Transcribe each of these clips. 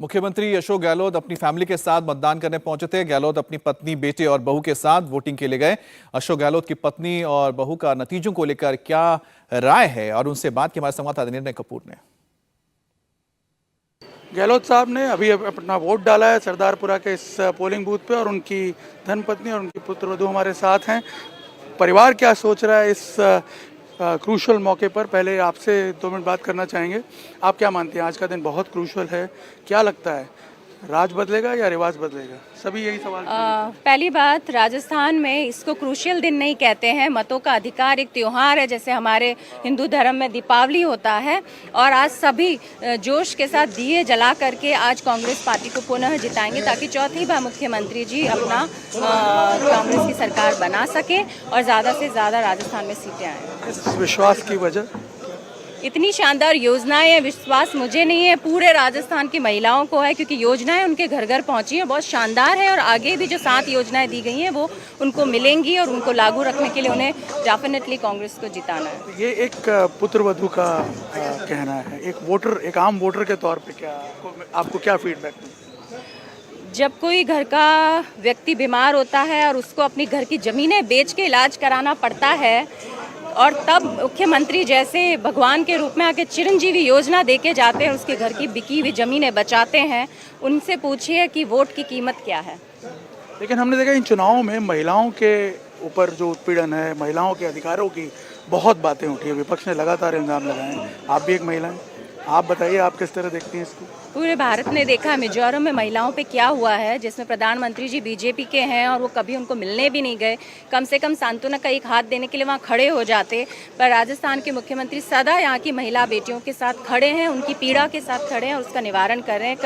मुख्यमंत्री अशोक गहलोत अपनी फैमिली के साथ मतदान करने पहुंचे थे। गहलोत अपनी पत्नी, बेटे और बहू के साथ वोटिंग के लिए गए। अशोक गहलोत की पत्नी और बहू का नतीजों को लेकर क्या राय है और उनसे बात की हमारे संवाददाता निर्णय कपूर ने। गहलोत साहब ने अभी अपना वोट डाला है सरदारपुरा के इस पोलिंग बूथ पे और उनकी धर्मपत्नी और उनकी पुत्रवधू हमारे साथ हैं। परिवार क्या सोच रहा है इस क्रूशल मौके पर, पहले आपसे 2 मिनट बात करना चाहेंगे। आप क्या मानते हैं, आज का दिन बहुत क्रूशल है, क्या लगता है राज बदलेगा या रिवाज बदलेगा? सभी यही सवाल। पहली बात, राजस्थान में इसको क्रूशियल दिन नहीं कहते हैं। मतों का अधिकार एक त्योहार है, जैसे हमारे हिंदू धर्म में दीपावली होता है। और आज सभी जोश के साथ दिए जला करके आज कांग्रेस पार्टी को पुनः जिताएंगे, ताकि चौथी बार मुख्यमंत्री जी अपना कांग्रेस की सरकार बना सके और ज़्यादा से ज़्यादा राजस्थान में सीटें आएँ। इस विश्वास की वजह? इतनी शानदार योजनाएं हैं, विश्वास मुझे नहीं है, पूरे राजस्थान की महिलाओं को है, क्योंकि योजनाएं उनके घर घर पहुंची हैं, बहुत शानदार है। और आगे भी जो 7 योजनाएं दी गई हैं वो उनको मिलेंगी और उनको लागू रखने के लिए उन्हें डेफिनेटली कांग्रेस को जिताना है। ये एक पुत्रवधू का कहना है, एक आम वोटर के तौर पे क्या आपको क्या फीडबैक? जब कोई घर का व्यक्ति बीमार होता है और उसको अपनी घर की ज़मीनें बेच के इलाज कराना पड़ता है, और तब मुख्यमंत्री जैसे भगवान के रूप में आके चिरंजीवी योजना देके जाते हैं, उसके घर की बिकी हुई ज़मीनें बचाते हैं, उनसे पूछिए कि वोट की कीमत क्या है। लेकिन हमने देखा इन चुनावों में महिलाओं के ऊपर जो उत्पीड़न है, महिलाओं के अधिकारों की बहुत बातें उठी है, विपक्ष ने लगातार इल्ज़ाम लगाए हैं। आप भी एक महिला हैं, आप बताइए आप किस तरह देखती हैं इसको? पूरे भारत ने देखा मिजोरम में महिलाओं पे क्या हुआ है, जिसमें प्रधानमंत्री जी बीजेपी के हैं और वो कभी उनको मिलने भी नहीं गए। कम से कम सांत्वना का एक हाथ देने के लिए वहाँ खड़े हो जाते। पर राजस्थान के मुख्यमंत्री सदा यहाँ की महिला बेटियों के साथ खड़े हैं, उनकी पीड़ा के साथ खड़े हैं और उसका निवारण कर रहे हैं,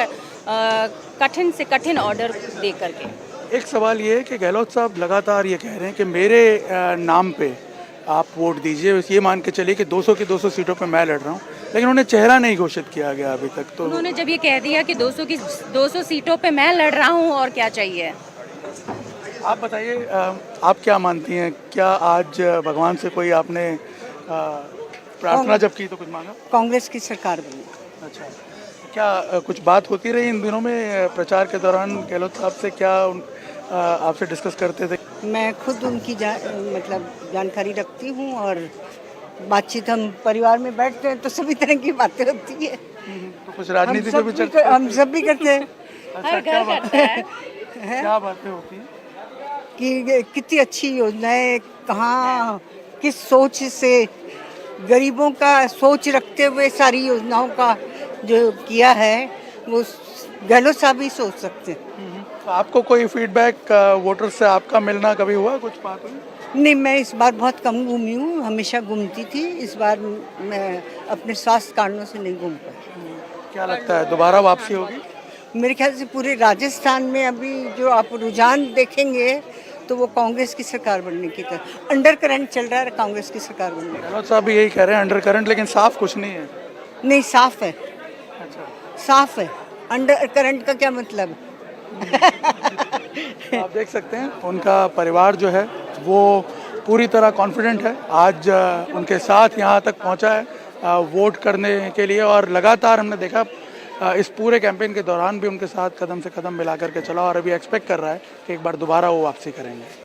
कठिन से कठिन ऑर्डर दे करके। एक सवाल ये है कि गहलोत साहब लगातार ये कह रहे हैं कि मेरे नाम पे आप वोट दीजिए, ये मान के चलिए कि 200 की 200 सीटों पे मैं लड़ रहा हूँ, लेकिन उन्हें चेहरा नहीं घोषित किया गया अभी तक। तो उन्होंने जब ये कह दिया कि 200 की 200 सीटों पे मैं लड़ रहा हूँ, और क्या चाहिए? आप बताइए, आप क्या मानती हैं, क्या आज भगवान से कोई आपने प्रार्थना जब की तो कुछ मांगा? कांग्रेस की सरकार बनी। अच्छा, क्या कुछ बात होती रही इन दिनों में प्रचार के दौरान गहलोत साहब से? क्या आपसे डिस्कस करते थे? मैं खुद उनकी मतलब जानकारी रखती हूँ और बातचीत, हम परिवार में बैठते हैं तो सभी तरह की बातें होती है। तो कुछ राजनीति पे भी चर्चा? हम सब भी करते हैं। अच्छा, क्या बातें होती हैं? कि कितनी अच्छी योजनाएं, कहाँ किस सोच से, गरीबों का सोच रखते हुए सारी योजनाओं का जो किया है वो गहलोत साहब ही सोच सकते हैं। तो आपको कोई फीडबैक वोटर से आपका मिलना कभी हुआ, कुछ बात हुई? नहीं, मैं इस बार बहुत कम घूमी हूँ, हमेशा घूमती थी। इस बार मैं अपने स्वास्थ्य कारणों से नहीं घूम पाई। क्या लगता है दोबारा वापसी होगी? मेरे ख्याल से पूरे राजस्थान में अभी जो आप रुझान देखेंगे तो वो कांग्रेस की सरकार बनने की तरफ अंडर करंट चल रहा है, कांग्रेस की सरकार बनने का। गहलोत साहब भी यही कह रहे हैं, अंडर करंट, लेकिन साफ कुछ नहीं है। नहीं, साफ है। अच्छा, साफ है। अंडर करंट का क्या मतलब? आप देख सकते हैं उनका परिवार जो है वो पूरी तरह कॉन्फिडेंट है। आज उनके साथ यहाँ तक पहुँचा है वोट करने के लिए, और लगातार हमने देखा इस पूरे कैंपेन के दौरान भी उनके साथ कदम से कदम मिला करके चला, और अभी एक्सपेक्ट कर रहा है कि एक बार दोबारा वो वापसी करेंगे।